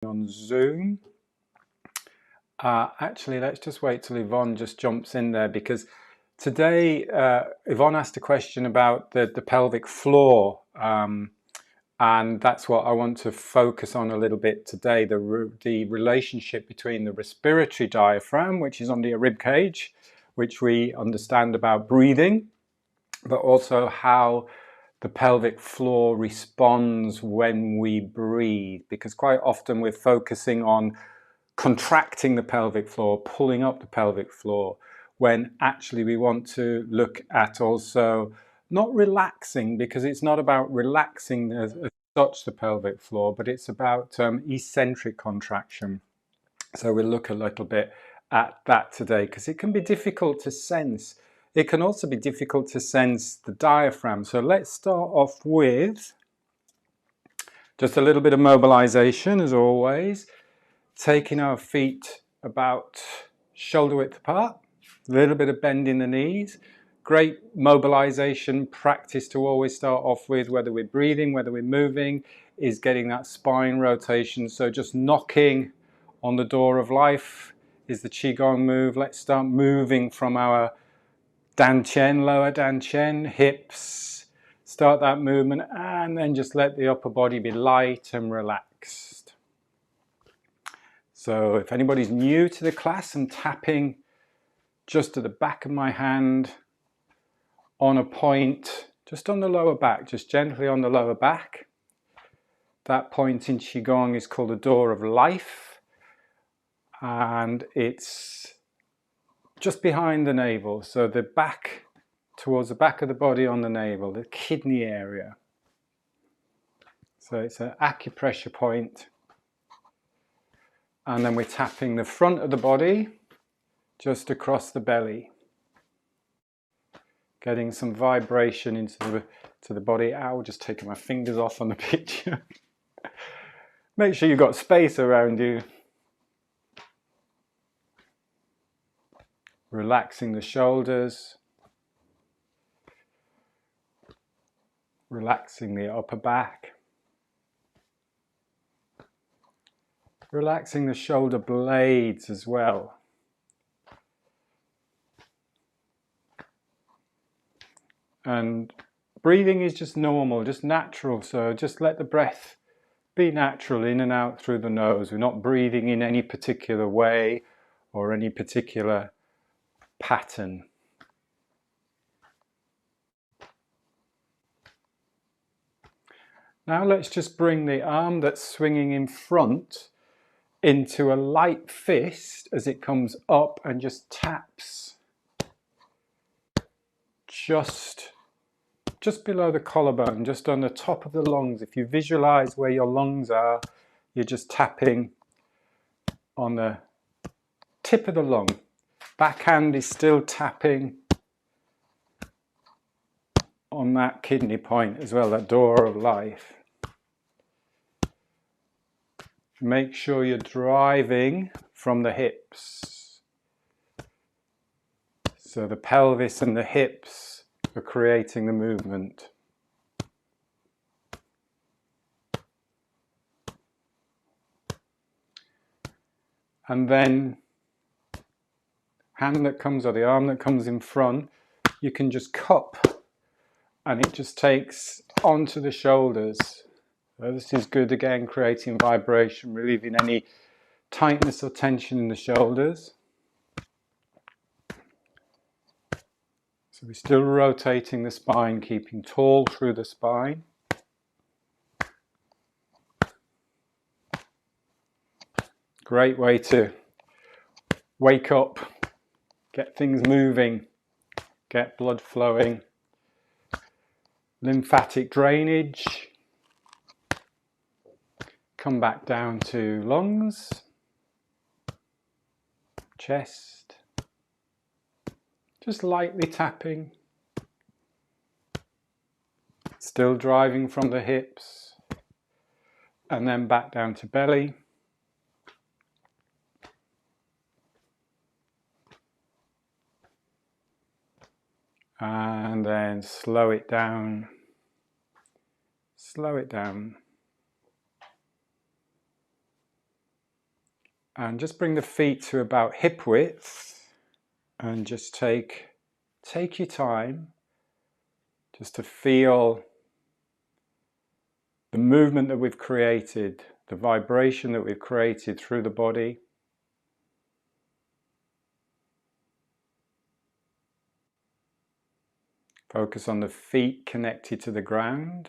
on Zoom. Actually, let's just wait till Yvonne just jumps in there, because today Yvonne asked a question about the pelvic floor, and that's what I want to focus on a little bit today, the relationship between the respiratory diaphragm, which is under your rib cage, which we understand about breathing, but also how the pelvic floor responds when we breathe, because quite often we're focusing on contracting the pelvic floor, pulling up the pelvic floor, when actually we want to look at also not relaxing, because it's not about relaxing as such the pelvic floor, but it's about eccentric contraction. So we'll look a little bit at that today, because it can be difficult to sense. It can also be difficult to sense the diaphragm. So let's start off with just a little bit of mobilization, as always. Taking our feet about shoulder width apart, a little bit of bend in the knees. Great mobilization practice to always start off with, whether we're breathing, whether we're moving, is getting that spine rotation. So just knocking on the door of life is the Qigong move. Let's start moving from our dantian, lower dantian, hips. Start that movement, and then just let the upper body be light and relaxed. So if anybody's new to the class, I'm tapping just at the back of my hand on a point, just on the lower back, just gently on the lower back. That point in Qigong is called the door of life, and it's just behind the navel. So the back, towards the back of the body on the navel, the kidney area. So it's an acupressure point. And then we're tapping the front of the body, just across the belly. Getting some vibration into the body. Ow, just taking my fingers off on the picture. Make sure you've got space around you. Relaxing the shoulders. Relaxing the upper back. Relaxing the shoulder blades as well. And breathing is just normal, just natural. So just let the breath be natural, in and out through the nose. We're not breathing in any particular way or any particular pattern. Now let's just bring the arm that's swinging in front into a light fist as it comes up, and just taps just below the collarbone, just on the top of the lungs. If you visualize where your lungs are, you're just tapping on the tip of the lung. Backhand is still tapping on that kidney point as well, that door of life. Make sure you're driving from the hips. So the pelvis and the hips are creating the movement. And then hand that comes, or the arm that comes in front, you can just cup, and it just takes onto the shoulders. So this is good, again, creating vibration, relieving any tightness or tension in the shoulders. So we're still rotating the spine, keeping tall through the spine. Great way to wake up, get things moving, get blood flowing, lymphatic drainage. Come back down to lungs, chest, just lightly tapping, still driving from the hips, and then back down to belly. And then slow it down, slow it down. And just bring the feet to about hip width and just take your time just to feel the movement that we've created, the vibration that we've created through the body. Focus on the feet connected to the ground.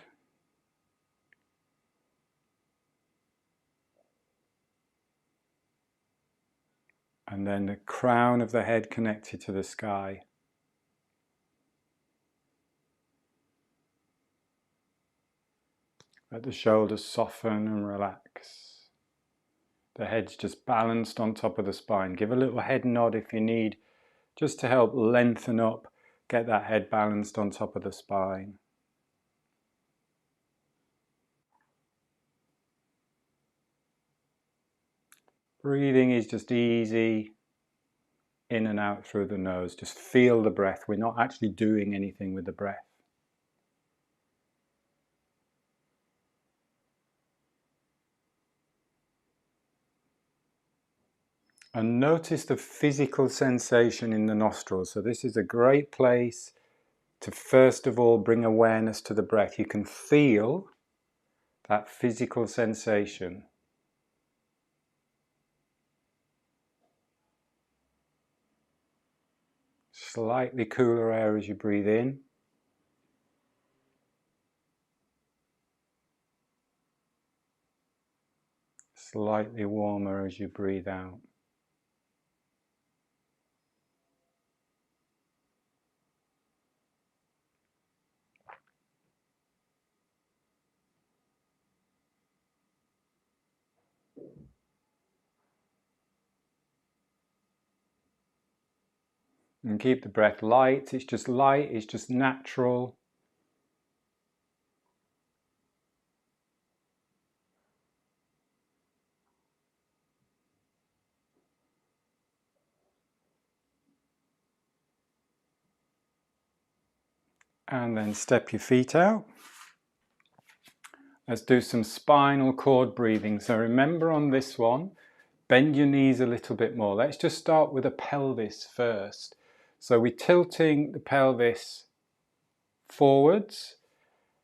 And then the crown of the head connected to the sky. Let the shoulders soften and relax. The head's just balanced on top of the spine. Give a little head nod if you need, just to help lengthen up, get that head balanced on top of the spine. Breathing is just easy, in and out through the nose. Just feel the breath. We're not actually doing anything with the breath. And notice the physical sensation in the nostrils. So this is a great place to first of all bring awareness to the breath. You can feel that physical sensation. Slightly cooler air as you breathe in. Slightly warmer as you breathe out. And keep the breath light. It's just light, it's just natural. And then step your feet out. Let's do some spinal cord breathing. So remember on this one, bend your knees a little bit more. Let's just start with the pelvis first. So we're tilting the pelvis forwards,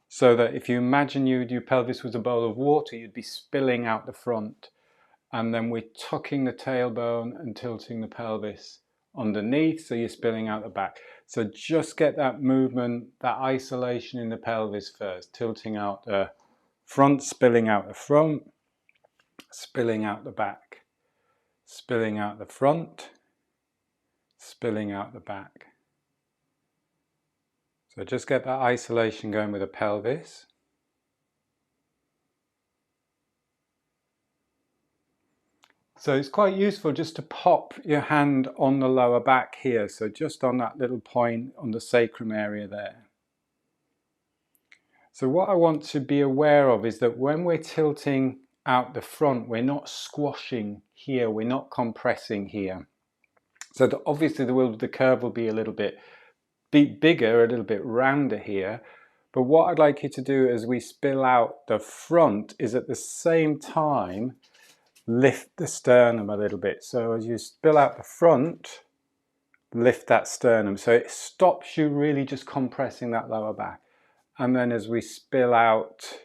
so that if you imagine your pelvis was a bowl of water, you'd be spilling out the front. And then we're tucking the tailbone and tilting the pelvis underneath, so you're spilling out the back. So just get that movement, that isolation in the pelvis first, tilting out the front, spilling out the front, spilling out the back, spilling out the front, spilling out the back. So just get that isolation going with the pelvis. So it's quite useful just to pop your hand on the lower back here, so just on that little point on the sacrum area there. So what I want to be aware of is that when we're tilting out the front, we're not squashing here, we're not compressing here. So that obviously the curve will be a little bit bigger, a little bit rounder here. But what I'd like you to do as we spill out the front is at the same time lift the sternum a little bit. So as you spill out the front, lift that sternum. So it stops you really just compressing that lower back. And then as we spill out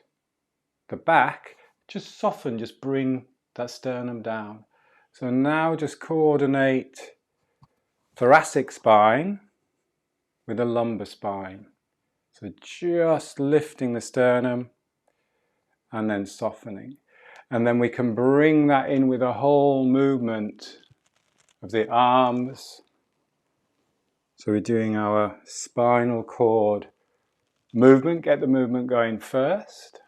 the back, just soften, just bring that sternum down. So now just coordinate thoracic spine with a lumbar spine. So just lifting the sternum and then softening. And then we can bring that in with a whole movement of the arms. So we're doing our spinal cord movement. Get the movement going first.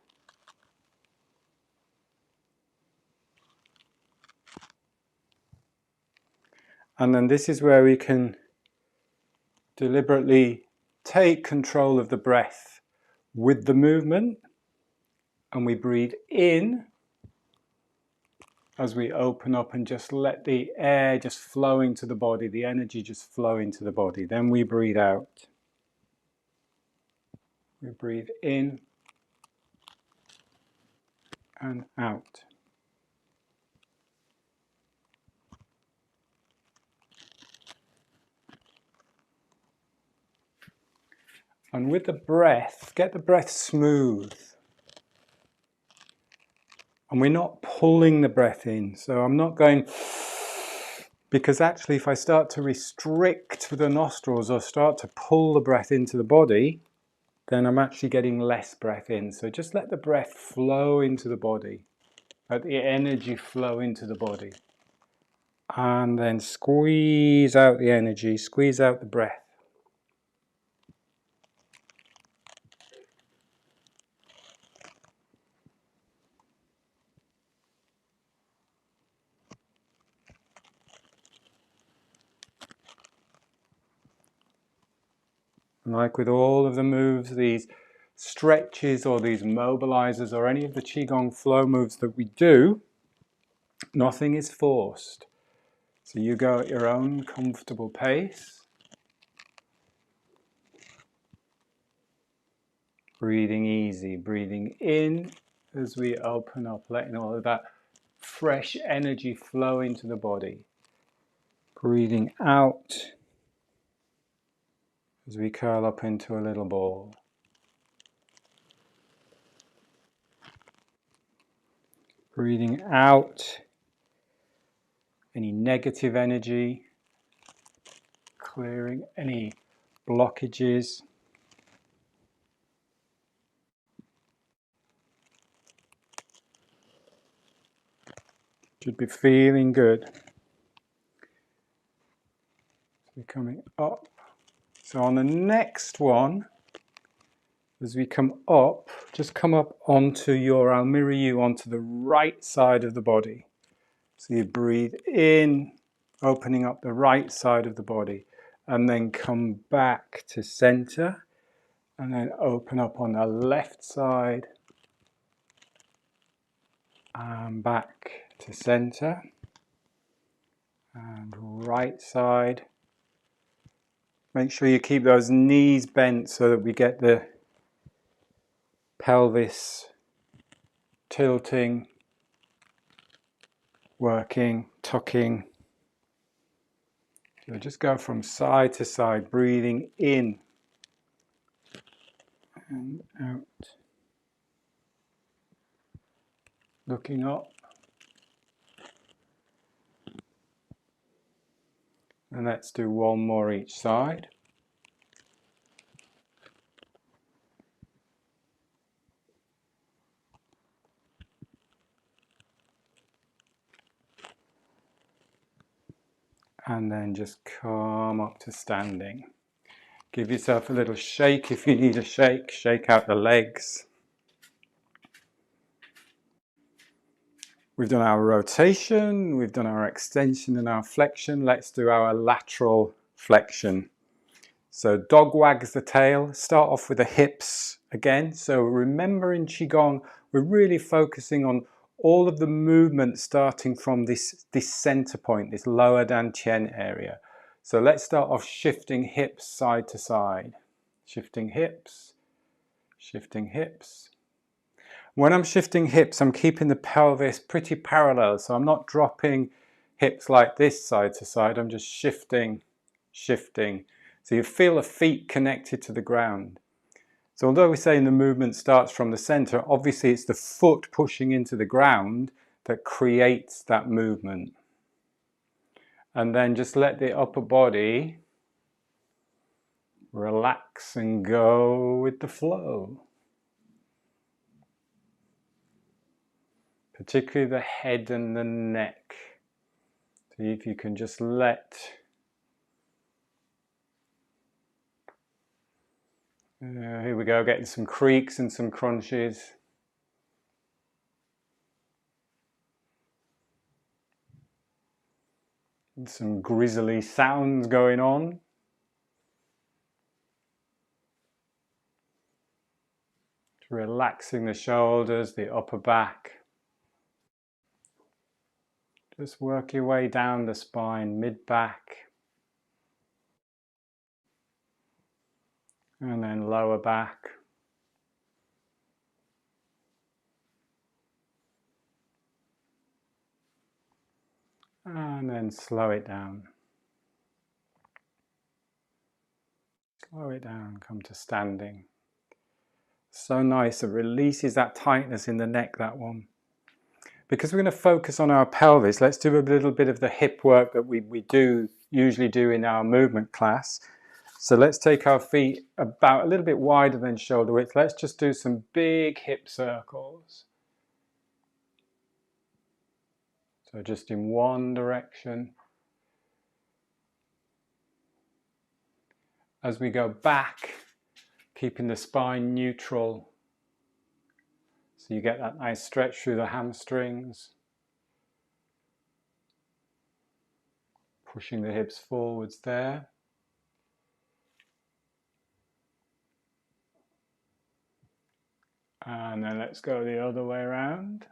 And then this is where we can deliberately take control of the breath with the movement. And we breathe in as we open up and just let the air just flow into the body, the energy just flow into the body. Then we breathe out. We breathe in and out. And with the breath, get the breath smooth. And we're not pulling the breath in. So I'm not going, because actually if I start to restrict the nostrils or start to pull the breath into the body, then I'm actually getting less breath in. So just let the breath flow into the body. Let the energy flow into the body. And then squeeze out the energy, squeeze out the breath. And like with all of the moves, these stretches or these mobilizers or any of the Qigong flow moves that we do, nothing is forced. So you go at your own comfortable pace. Breathing easy, breathing in as we open up, letting all of that fresh energy flow into the body. Breathing out as we curl up into a little ball. Breathing out any negative energy, clearing any blockages. Should be feeling good. We're coming up. So on the next one, as we come up, just come up onto your, I'll mirror you onto the right side of the body. So you breathe in, opening up the right side of the body, and then come back to center, and then open up on the left side, and back to center, and right side. Make sure you keep those knees bent so that we get the pelvis tilting, working, tucking. So just go from side to side, breathing in and out. Looking up. And let's do one more each side. And then just come up to standing. Give yourself a little shake if you need a shake. Shake out the legs. We've done our rotation, we've done our extension and our flexion. Let's do our lateral flexion. So dog wags the tail. Start off with the hips again. So remember in Qigong, we're really focusing on all of the movement starting from this center point, this lower dantian area. So let's start off shifting hips side to side. Shifting hips, shifting hips. When I'm shifting hips, I'm keeping the pelvis pretty parallel. So I'm not dropping hips like this side to side. I'm just shifting, shifting. So you feel the feet connected to the ground. So although we're saying the movement starts from the center, obviously it's the foot pushing into the ground that creates that movement. And then just let the upper body relax and go with the flow. Particularly the head and the neck. See if you can just let here we go, getting some creaks and some crunches. And some grisly sounds going on. Relaxing the shoulders, the upper back. Just work your way down the spine, mid-back. And then lower back. And then slow it down. slow it down, come to standing. So nice, it releases that tightness in the neck, that one. Because we're going to focus on our pelvis, let's do a little bit of the hip work that we usually do in our movement class. So let's take our feet about a little bit wider than shoulder width. Let's just do some big hip circles. So just in one direction. As we go back, keeping the spine neutral. So you get that nice stretch through the hamstrings. Pushing the hips forwards there. And then let's go the other way around.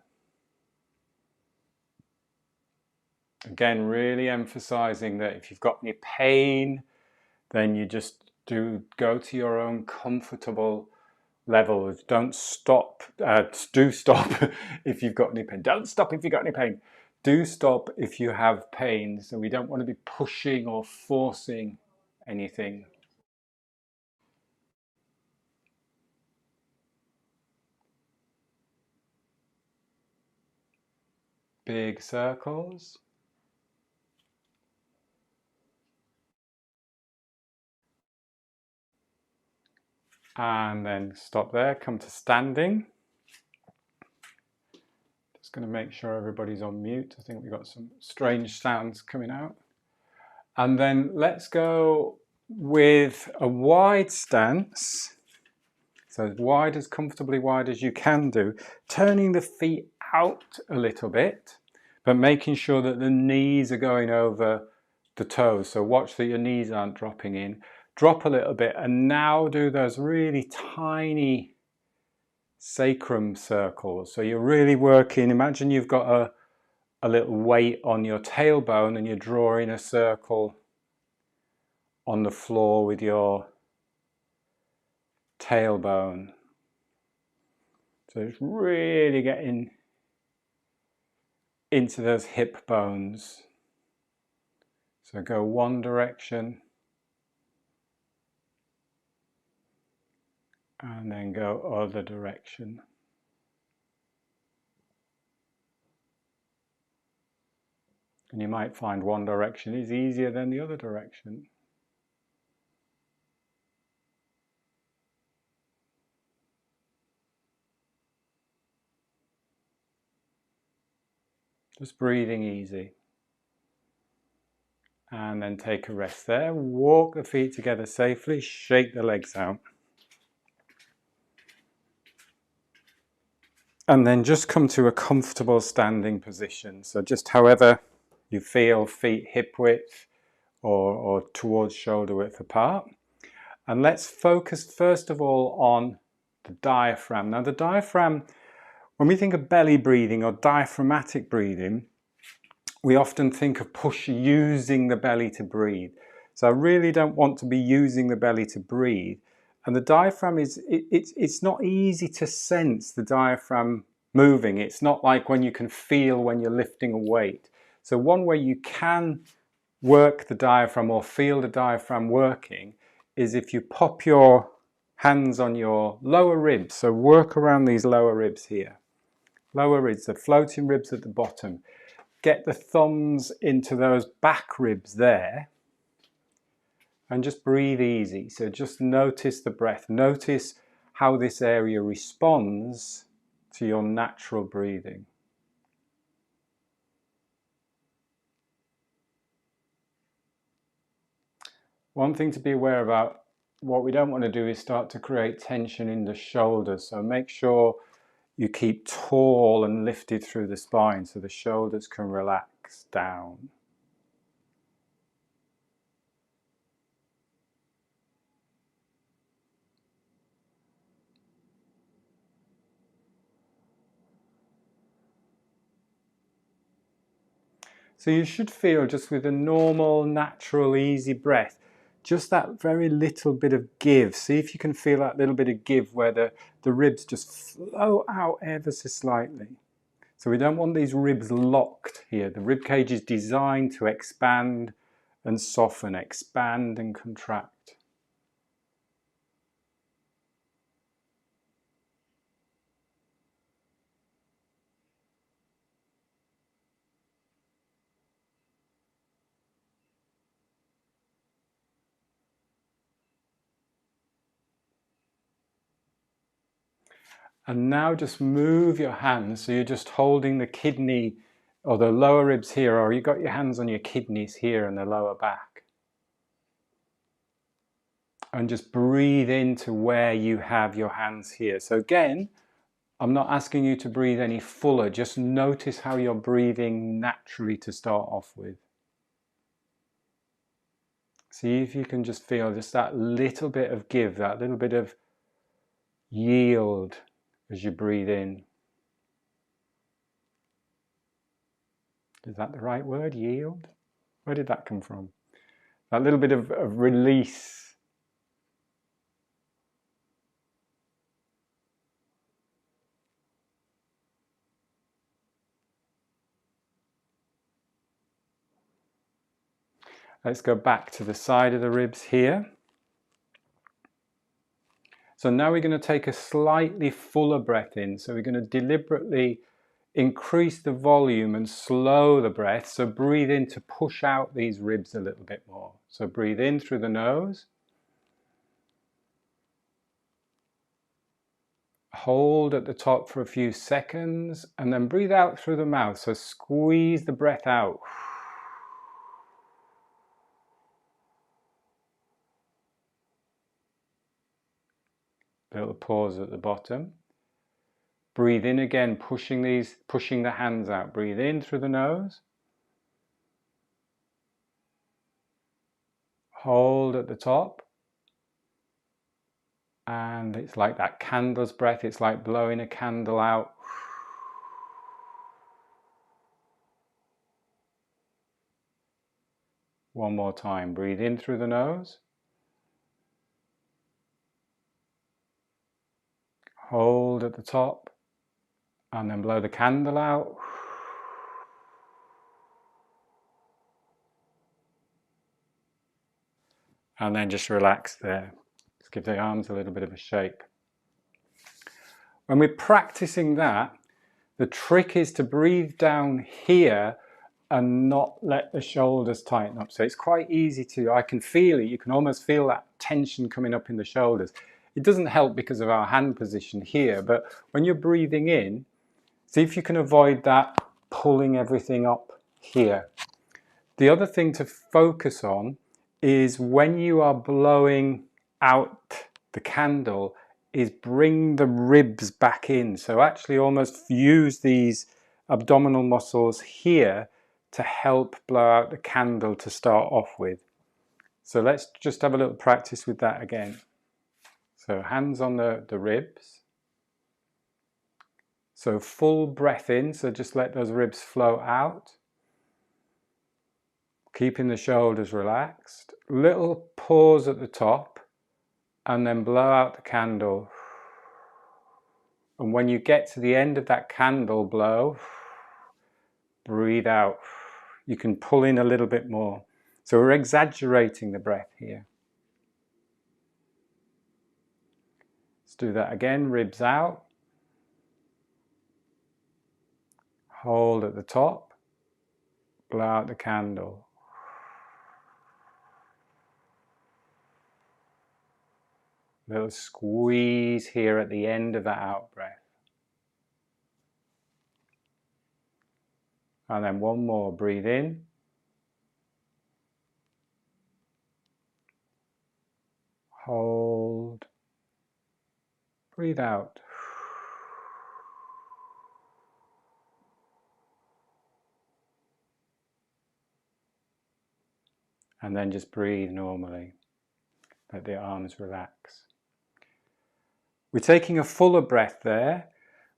Again, really emphasizing that if you've got any pain, then you just go to your own comfortable level. Don't stop. Do stop if you've got any pain. Don't stop if you've got any pain. Do stop if you have pain. So we don't want to be pushing or forcing anything. Big circles. And then stop there, come to standing. Just going to make sure everybody's on mute. I think we've got some strange sounds coming out. And then let's go with a wide stance. So as wide, as comfortably wide as you can do. Turning the feet out a little bit, but making sure that the knees are going over the toes. So watch that your knees aren't dropping in. Drop a little bit and now do those really tiny sacrum circles. So you're really working, imagine you've got a little weight on your tailbone and you're drawing a circle on the floor with your tailbone. So it's really getting into those hip bones. So go one direction. And then go other direction. And you might find one direction is easier than the other direction. Just breathing easy. And then take a rest there. Walk the feet together safely. Shake the legs out. And then just come to a comfortable standing position. So just however you feel, feet hip width or towards shoulder width apart. And let's focus first of all on the diaphragm. Now the diaphragm, when we think of belly breathing or diaphragmatic breathing, we often think of using the belly to breathe. So I really don't want to be using the belly to breathe. And the diaphragm it's not easy to sense the diaphragm moving. It's not like when you can feel when you're lifting a weight. So one way you can work the diaphragm or feel the diaphragm working is if you pop your hands on your lower ribs. So work around these lower ribs here. Lower ribs, the floating ribs at the bottom. Get the thumbs into those back ribs there. And just breathe easy. So just notice the breath. Notice how this area responds to your natural breathing. One thing to be aware about, what we don't want to do is start to create tension in the shoulders. So make sure you keep tall and lifted through the spine so the shoulders can relax down. So you should feel, just with a normal, natural, easy breath, just that very little bit of give. See if you can feel that little bit of give where the ribs just flow out ever so slightly. So we don't want these ribs locked here. The rib cage is designed to expand and soften, expand and contract. And now just move your hands, so you're just holding the kidney or the lower ribs here, or you've got your hands on your kidneys here in the lower back. And just breathe into where you have your hands here. So again, I'm not asking you to breathe any fuller, just notice how you're breathing naturally to start off with. See if you can just feel just that little bit of give, that little bit of yield as you breathe in. Is that the right word, yield? Where did that come from? That little bit of release. Let's go back to the side of the ribs here. So now we're going to take a slightly fuller breath in. So we're going to deliberately increase the volume and slow the breath. So breathe in to push out these ribs a little bit more. So breathe in through the nose. Hold at the top for a few seconds and then breathe out through the mouth. So squeeze the breath out. Little pause at the bottom. Breathe in again, pushing the hands out. Breathe in through the nose. Hold at the top. And it's like that candle's breath. It's like blowing a candle out. One more time. Breathe in through the nose. Hold at the top. And then blow the candle out. And then just relax there. Just give the arms a little bit of a shake. When we're practicing that, the trick is to breathe down here and not let the shoulders tighten up. So it's quite easy to, I can feel it, you can almost feel that tension coming up in the shoulders. It doesn't help because of our hand position here, but when you're breathing in, see if you can avoid that pulling everything up here. The other thing to focus on is when you are blowing out the candle, is bring the ribs back in. So actually almost use these abdominal muscles here to help blow out the candle to start off with. So let's just have a little practice with that again. So hands on the ribs. So full breath in, so just let those ribs flow out. Keeping the shoulders relaxed. Little pause at the top and then blow out the candle. And when you get to the end of that candle blow, breathe out. You can pull in a little bit more. So we're exaggerating the breath here. Let's do that again. Ribs out. Hold at the top. Blow out the candle. Little squeeze here at the end of that out breath. And then one more. Breathe in. Hold. Breathe out. And then just breathe normally. Let the arms relax. We're taking a fuller breath there.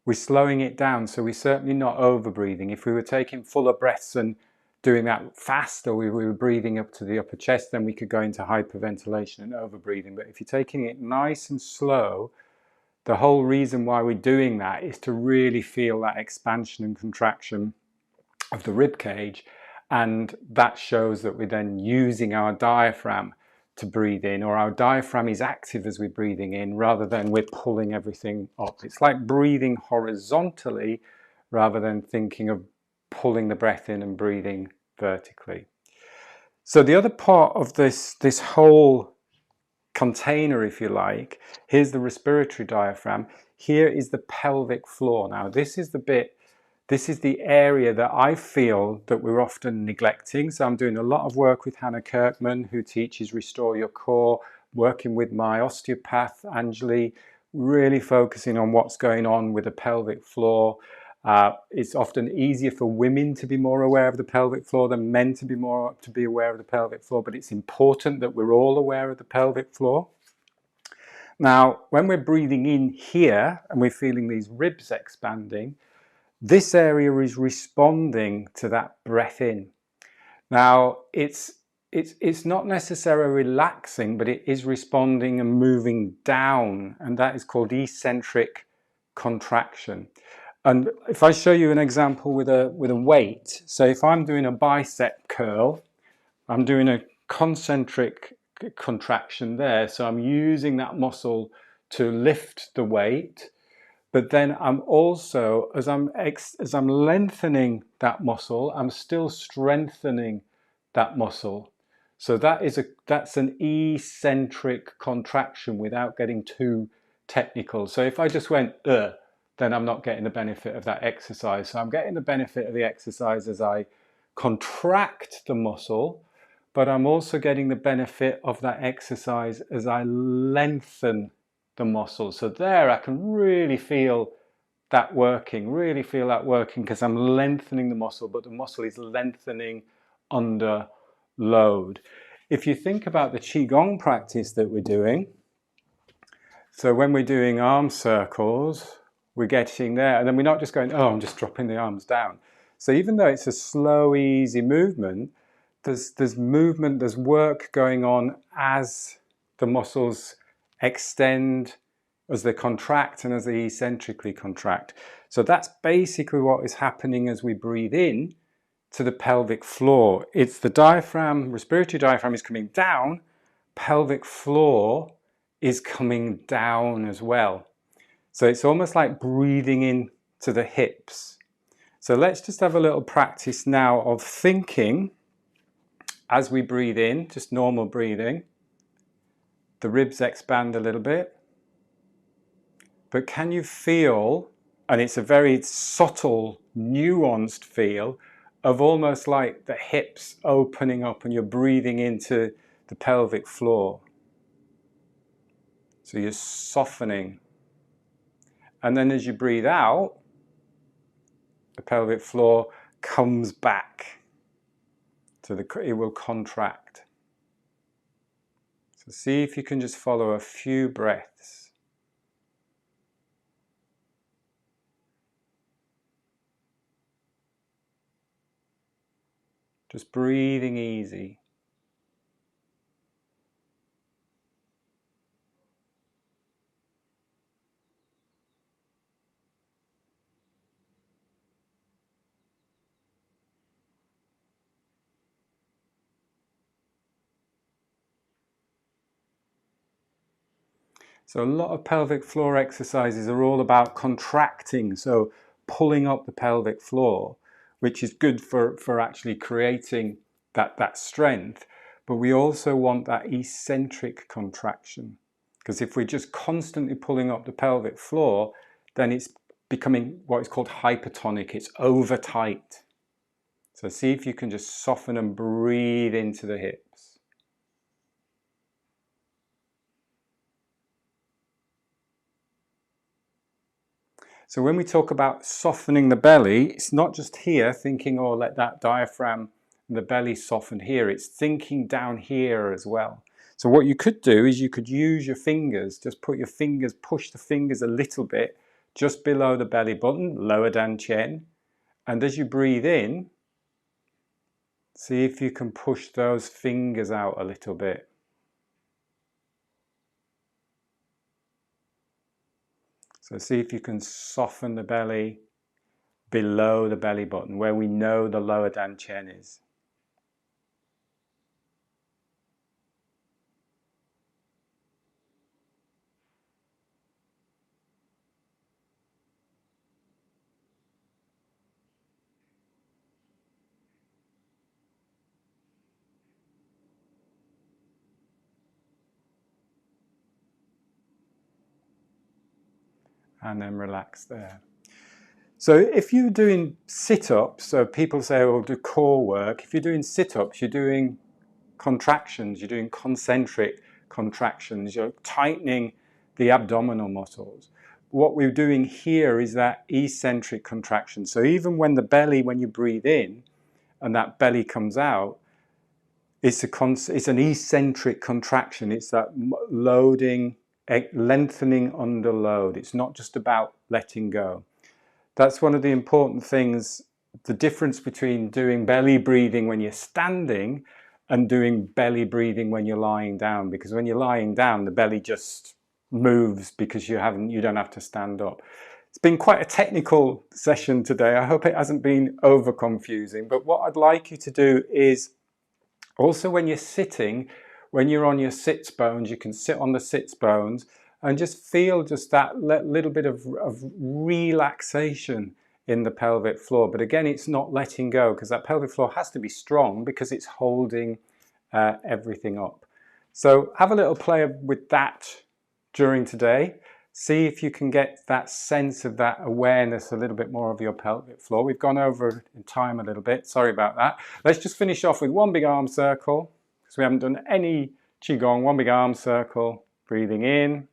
We're slowing it down, so we're certainly not over breathing. If we were taking fuller breaths and doing that fast, or we were breathing up to the upper chest, then we could go into hyperventilation and over breathing. But if you're taking it nice and slow, the whole reason why we're doing that is to really feel that expansion and contraction of the rib cage, and that shows that we're then using our diaphragm to breathe in, or our diaphragm is active as we're breathing in rather than we're pulling everything up. It's like breathing horizontally rather than thinking of pulling the breath in and breathing vertically. So the other part of this whole container, if you like. Here's the respiratory diaphragm. Here is the pelvic floor. Now, this is the bit, this is the area that I feel that we're often neglecting. So I'm doing a lot of work with Hannah Kirkman, who teaches Restore Your Core, working with my osteopath, Anjali, really focusing on what's going on with the pelvic floor. It's often easier for women to be more aware of the pelvic floor than men to be aware of the pelvic floor, but it's important that we're all aware of the pelvic floor. Now, when we're breathing in here and we're feeling these ribs expanding, this area is responding to that breath in. Now, it's not necessarily relaxing, but it is responding and moving down, and that is called eccentric contraction. And if I show you an example with a weight, so if I'm doing a bicep curl, I'm doing a concentric contraction there, so I'm using that muscle to lift the weight, but then I'm also, as I'm lengthening that muscle, I'm still strengthening that muscle. So that's an eccentric contraction without getting too technical. So if I just went then I'm not getting the benefit of that exercise. So I'm getting the benefit of the exercise as I contract the muscle, but I'm also getting the benefit of that exercise as I lengthen the muscle. So there I can really feel that working, because I'm lengthening the muscle, but the muscle is lengthening under load. If you think about the Qigong practice that we're doing, so when we're doing arm circles, we're getting there, and then we're not just going, oh, I'm just dropping the arms down. So even though it's a slow, easy movement, there's movement, there's work going on as the muscles extend, as they contract, and as they eccentrically contract. So that's basically what is happening as we breathe in to the pelvic floor. It's the diaphragm, respiratory diaphragm is coming down, pelvic floor is coming down as well. So it's almost like breathing in to the hips. So let's just have a little practice now of thinking as we breathe in, just normal breathing. The ribs expand a little bit. But can you feel, and it's a very subtle, nuanced feel, of almost like the hips opening up and you're breathing into the pelvic floor. So you're softening. And then as you breathe out, the pelvic floor comes back. So it will contract. So see if you can just follow a few breaths. Just breathing easy. So a lot of pelvic floor exercises are all about contracting, so pulling up the pelvic floor, which is good for actually creating that strength. But we also want that eccentric contraction, because if we're just constantly pulling up the pelvic floor, then it's becoming what is called hypertonic, it's over tight. So see if you can just soften and breathe into the hips. So when we talk about softening the belly, it's not just here thinking, oh, let that diaphragm and the belly soften here. It's thinking down here as well. So what you could do is you could use your fingers, just put your fingers, push the fingers a little bit just below the belly button, lower down chin. And as you breathe in, see if you can push those fingers out a little bit. So see if you can soften the belly below the belly button, where we know the lower dantian is. and then relax there. So if you're doing sit-ups, so people say, oh, do core work. If you're doing sit-ups, you're doing contractions, you're doing concentric contractions, you're tightening the abdominal muscles. What we're doing here is that eccentric contraction. So even when the belly, when you breathe in and that belly comes out, it's an eccentric contraction. It's that loading, lengthening under load. It's not just about letting go. That's one of the important things, the difference between doing belly breathing when you're standing and doing belly breathing when you're lying down. Because when you're lying down, the belly just moves because you don't have to stand up. It's been quite a technical session today. I hope it hasn't been over confusing. But what I'd like you to do is also when you're sitting, when you're on your sits bones, you can sit on the sits bones and just feel just that little bit of relaxation in the pelvic floor. But again, it's not letting go, because that pelvic floor has to be strong because it's holding everything up. So have a little play with that during today. See if you can get that sense of that awareness, a little bit more of your pelvic floor. We've gone over in time a little bit. Sorry about that. Let's just finish off with one big arm circle, because we haven't done any Qigong. One big arm circle. Breathing in.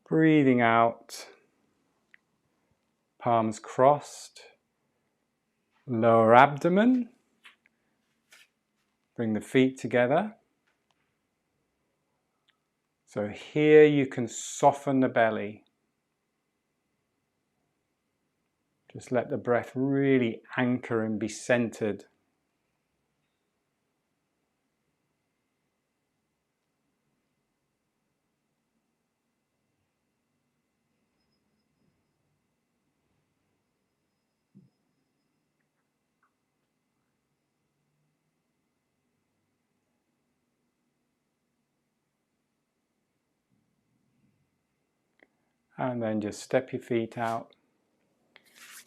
Breathing out. Palms crossed. Lower abdomen. Bring the feet together. So here you can soften the belly. Just let the breath really anchor and be centered. And then just step your feet out.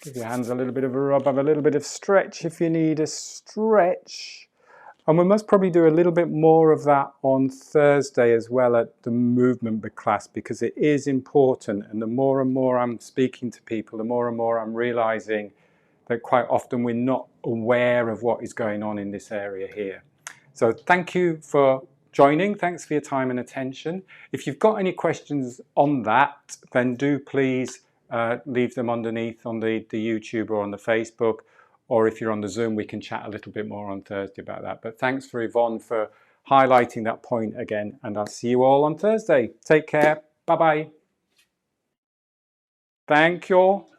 Give your hands a little bit of a rub, have a little bit of stretch if you need a stretch. And we must probably do a little bit more of that on Thursday as well at the movement class, because it is important. And the more and more I'm speaking to people, the more and more I'm realizing that quite often we're not aware of what is going on in this area here. So thank you for joining. Thanks for your time and attention. If you've got any questions on that, then do please leave them underneath on the YouTube or on the Facebook, or if you're on the Zoom, we can chat a little bit more on Thursday about that. But thanks for Yvonne for highlighting that point again, and I'll see you all on Thursday. Take care. Bye-bye. Thank you all.